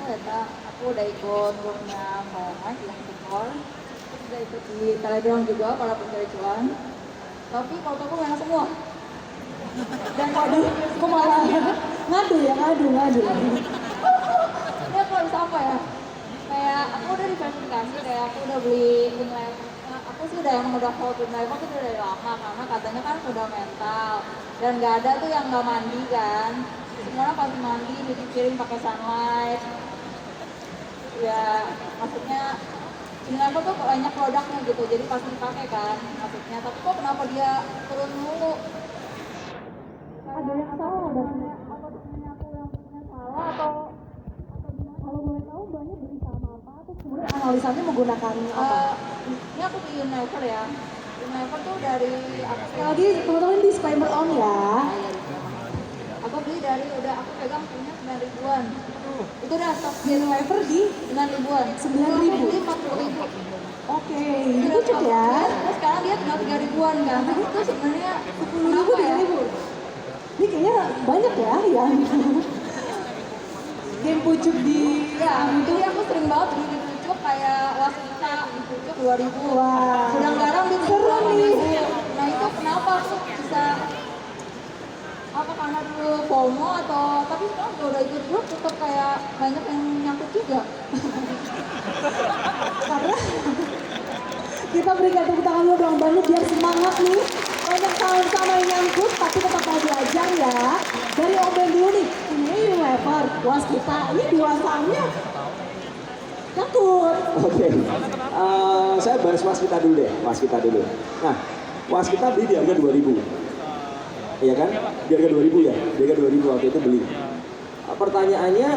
Eta aku udah ikut grupnya Mohamed yang support, terus udah ikut di Telegram juga para pencari cuan. Tapi kalau aku enak semua. Dan Waduh, kok malah ngadu ya, ngadu. ya kalau bisa apa ya? Kayak aku udah diverifikasi, kayak aku udah beli Unilever. Aku sih emang udah hold Unilever itu dari lama karena katanya kan fundamental dan nggak ada tuh yang nggak mandi kan. Semuanya pasti mandi, cuci piring pakai sunlight. Ya maksudnya Unilever tuh banyak produknya gitu, jadi pasti dipakai kan maksudnya. Tapi kok kenapa dia turun mulu? Ada yang salah dan Apa temennya aku yang punya salah atau gimana? kalau boleh tahu banyak beli sama apa terus kemudian analisanya menggunakan apa? Ini aku beli Unilever ya. Unilever tuh dari aku Sekali lagi teman-teman disclaimer on ya. Aku beli dari udah aku pegang punya 9 ribuan. Itu udah stok Unilever di 9 ribuan. 9.000. Aku beli 40 ribu. Oke, ini lucu ya. Terus sekarang dia tinggal 3 ribuan kan. Tapi itu sebenarnya 10.000, kenapa ya? 3.000. Ini kayaknya banyak ya yang game pucuk di Ya, jadi aku sering banget beli di pucuk kayak Waskita di pucuk 2 ribu. Wah. Gudang garam di Seru pucuk nih. 8.000. Nah itu kenapa aku bisa apa karena dulu FOMO atau tapi sekarang udah ikut grup tetap kayak banyak yang nyangkut juga. karena kita berikan tepuk tangan dulu dong Banu biar semangat nih. Banyak sama yang nyangkut tapi tetap mau belajar ya. Dari Om Ben dulu nih, ini Unilever, Waskita, ini dua sahamnya nyangkut. Oke, saya bahas Waskita dulu deh, Waskita dulu. Nah, Waskita beli di harga 2000, iya kan? Di harga 2000 ya, di harga 2000 waktu itu beli. Pertanyaannya,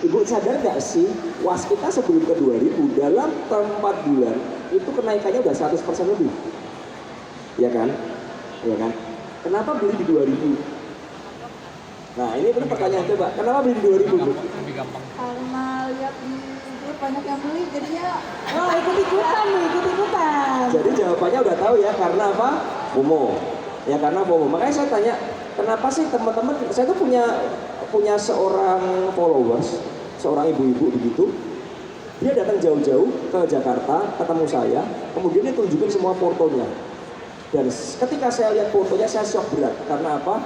ibu sadar nggak sih, Waskita sebelum ke 2000 dalam 4 bulan itu kenaikannya udah 100% lebih, iya kan? Iya kan? Kenapa beli di 2000? Nah ini benar pertanyaan coba, kenapa beli di 2000 Bu? Karena lihat di grup banyak yang beli jadinya Wah ikut-ikutan nih, ikut-ikutan. Jadi jawabannya udah tahu ya, karena apa? FOMO. Ya karena FOMO. Makanya saya tanya, kenapa sih teman-teman, saya tuh punya seorang followers, seorang ibu-ibu begitu. Dia datang jauh-jauh ke Jakarta, ketemu saya, kemudian dia tunjukin semua fotonya. Dan ketika saya lihat fotonya, saya shock berat. Karena apa?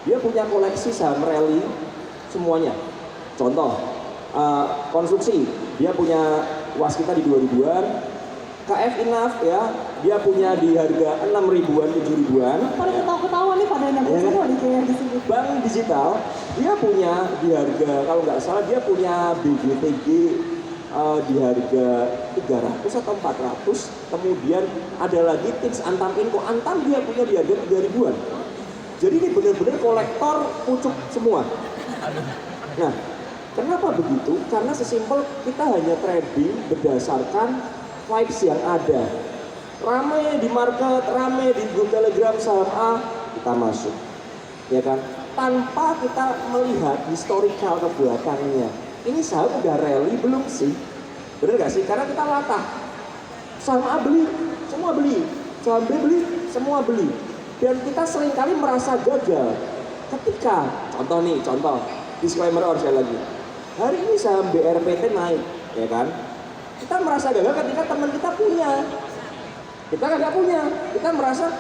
Dia punya koleksi saham rally semuanya. Contoh, konstruksi, dia punya Waskita di 2000-an, KF Inaf ya, dia punya di harga 6 ribuan, 7 ribuan. Pada ketawa-ketawa nih, pada nyangkut Ya, semua nih kayak di sini. Bank digital, dia punya di harga, kalau nggak salah dia punya BGTG di harga 300 atau 400. Kemudian ada lagi Tix Antam Info, Antam dia punya di harga 3 ribuan. Jadi ini benar-benar kolektor pucuk semua. Nah, kenapa begitu? Karena sesimpel kita hanya trading berdasarkan vibes yang ada. Rame di market, rame di grup Telegram saham A, kita masuk. Ya kan? Tanpa kita melihat historical ke belakangnya. Ini saham udah rally belum sih? Bener gak sih? Karena kita latah. Saham A beli, semua beli. Saham B beli, semua beli. Dan kita seringkali merasa gagal ketika, contoh, disclaimer sekali lagi. Hari ini saham BRPT naik, ya kan? Kita merasa gagal ketika teman kita punya. Kita nggak punya, kita merasa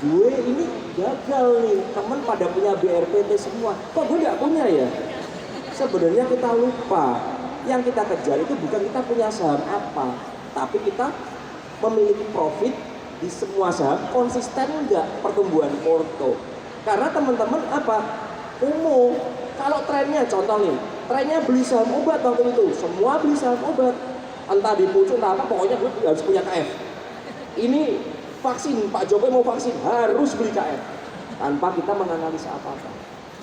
gue ini gagal nih, teman pada punya BRPT semua. Kok gue nggak punya ya? Sebenarnya kita lupa, yang kita kejar itu bukan kita punya saham apa, tapi kita memiliki profit di semua saham, konsisten nggak pertumbuhan porto. Karena teman-teman apa? FOMO. Kalau trennya, contoh nih, trennya beli saham obat waktu itu, semua beli saham obat. Entah di pucuk, entah apa, pokoknya gue harus punya KF. Ini vaksin, Pak Jokowi mau vaksin, harus beli KF. Tanpa kita menganalisa apa-apa.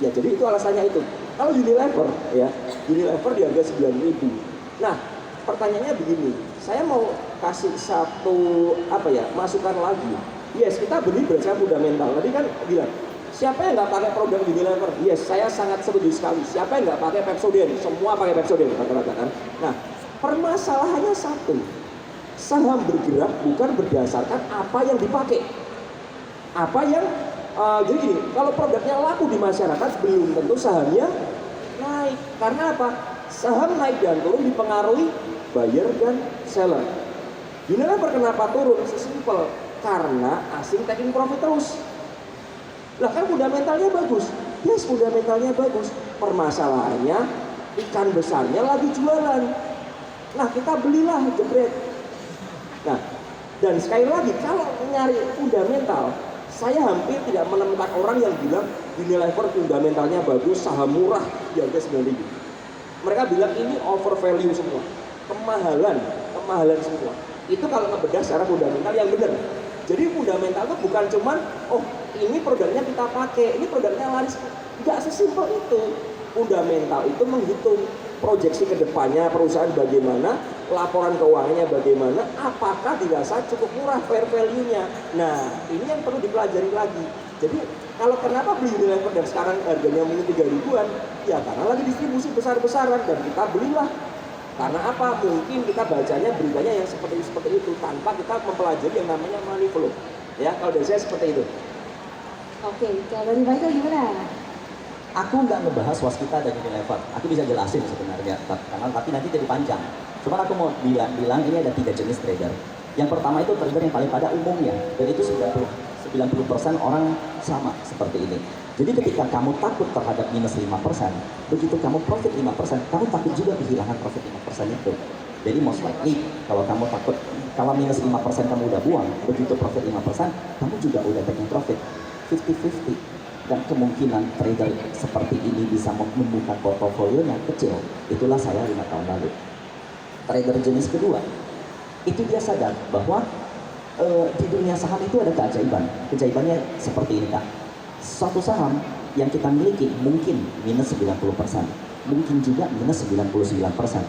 Ya jadi itu alasannya itu. Kalau Unilever, ya, Unilever di harga 9.000. Nah, pertanyaannya begini, saya mau kasih satu masukan lagi. Yes, kita beli berdasarkan fundamental. Tadi kan bilang, siapa yang nggak pakai produk Unilever? Yes, saya sangat setuju sekali. Siapa yang nggak pakai Pepsodent? Semua pakai Pepsodent rata-rata kan. Nah, permasalahannya satu, saham bergerak bukan berdasarkan apa yang dipakai. Jadi gini, kalau produknya laku di masyarakat belum tentu sahamnya naik. Karena apa? Saham naik dan turun dipengaruhi buyer dan seller. Unilever kenapa turun? Sesimpel, karena asing taking profit terus. Lah kan fundamentalnya bagus. Yes, fundamentalnya bagus. Permasalahannya ikan besarnya lagi jualan. Nah, kita belilah jebret. Nah, dan sekali lagi kalau nyari fundamental, saya hampir tidak menemukan orang yang bilang Unilever fundamentalnya bagus, saham murah di harga 9.000. Mereka bilang ini over value semua, kemahalan semua. Itu kalau ngebedah secara fundamental yang benar. Jadi fundamental itu bukan cuman, oh ini produknya kita pakai, ini produknya laris. Nggak sesimpel itu. Fundamental itu menghitung proyeksi ke depannya perusahaan bagaimana, laporan keuangannya bagaimana, apakah dirasa cukup murah fair value-nya. Nah, ini yang perlu dipelajari lagi. Jadi, kalau kenapa beli Unilever dan sekarang harganya mungkin 3 ribuan, ya karena lagi distribusi besar-besaran dan kita belilah. Karena apa? Mungkin kita bacanya beritanya yang seperti itu tanpa kita mempelajari yang namanya money flow. Ya, kalau dari saya seperti itu. Oke, kalau dari Michael gimana? Aku nggak ngebahas waskita dan Unilever. Aku bisa jelasin sebenarnya, tapi nanti jadi panjang. Cuman aku mau bilang ini ada 3 jenis trader. Yang pertama itu trader yang paling pada umumnya, dan itu 90% orang sama seperti ini. Jadi ketika kamu takut terhadap minus 5%, begitu kamu profit 5%, kamu takut juga kehilangan profit 5% itu. Jadi most likely, kalau kamu takut, kalau minus 5% kamu udah buang, begitu profit 5%, kamu juga udah taking profit. 50-50. Dan kemungkinan trader seperti ini bisa membuka portofolio yang kecil. Itulah saya 5 tahun lalu. Trader jenis kedua, itu dia sadar bahwa di dunia saham itu ada keajaiban. Keajaibannya seperti ini, Kak. Suatu saham yang kita miliki mungkin minus 90%, mungkin juga minus 99%.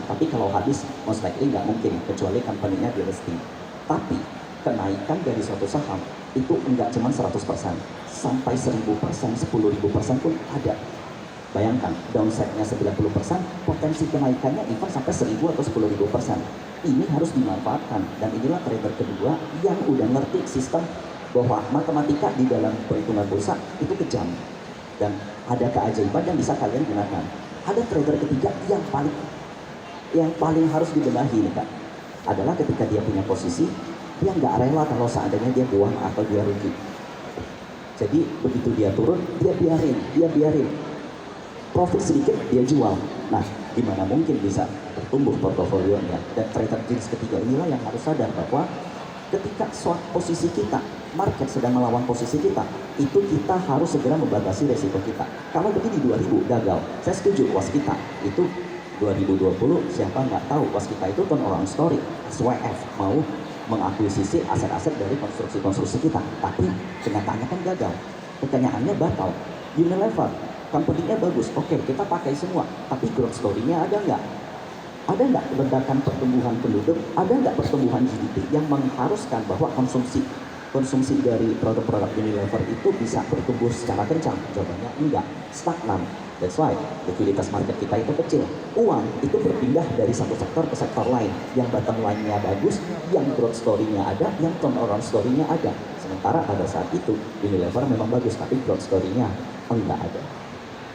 Tapi kalau habis, most likely nggak mungkin, kecuali company-nya di listing. Tapi kenaikan dari suatu saham itu enggak cuma 100%, sampai 1000%, 10.000% pun ada. Bayangkan, downside-nya 90%, potensi kenaikannya even sampai 1000 atau 10.000%. Ini harus dimanfaatkan, dan inilah trader kedua yang udah ngerti sistem bahwa matematika di dalam perhitungan bursa itu kejam. Dan ada keajaiban yang bisa kalian gunakan. Ada trader ketiga yang paling harus dibenahi nih, Kak. Adalah ketika dia punya posisi, dia nggak rela kalau seandainya dia buang atau dia rugi. Jadi begitu dia turun, dia biarin. Profit sedikit, dia jual. Nah, gimana mungkin bisa bertumbuh portofolionya? Dan trader jenis ketiga inilah yang harus sadar bahwa ketika suatu posisi kita, market sedang melawan posisi kita, itu kita harus segera membatasi resiko kita. Kalau begini 2000 gagal, saya setuju waskita itu 2020 siapa nggak tahu waskita itu turnaround story, SWF mau mengakuisisi aset-aset dari konstruksi-konstruksi kita, tapi kenyataannya kan gagal, pertanyaannya batal. Unilever, company-nya bagus, oke kita pakai semua, tapi growth story-nya ada nggak? Ada nggak ledakan pertumbuhan penduduk? Ada nggak pertumbuhan GDP yang mengharuskan bahwa konsumsi dari produk-produk Unilever itu bisa bertumbuh secara kencang? Jawabannya enggak, stagnan. That's why likuiditas market kita itu kecil. Uang itu berpindah dari satu sektor ke sektor lain. Yang bottom line-nya bagus, yang growth story-nya ada, yang turnaround story-nya ada. Sementara pada saat itu Unilever memang bagus, tapi growth story-nya enggak ada.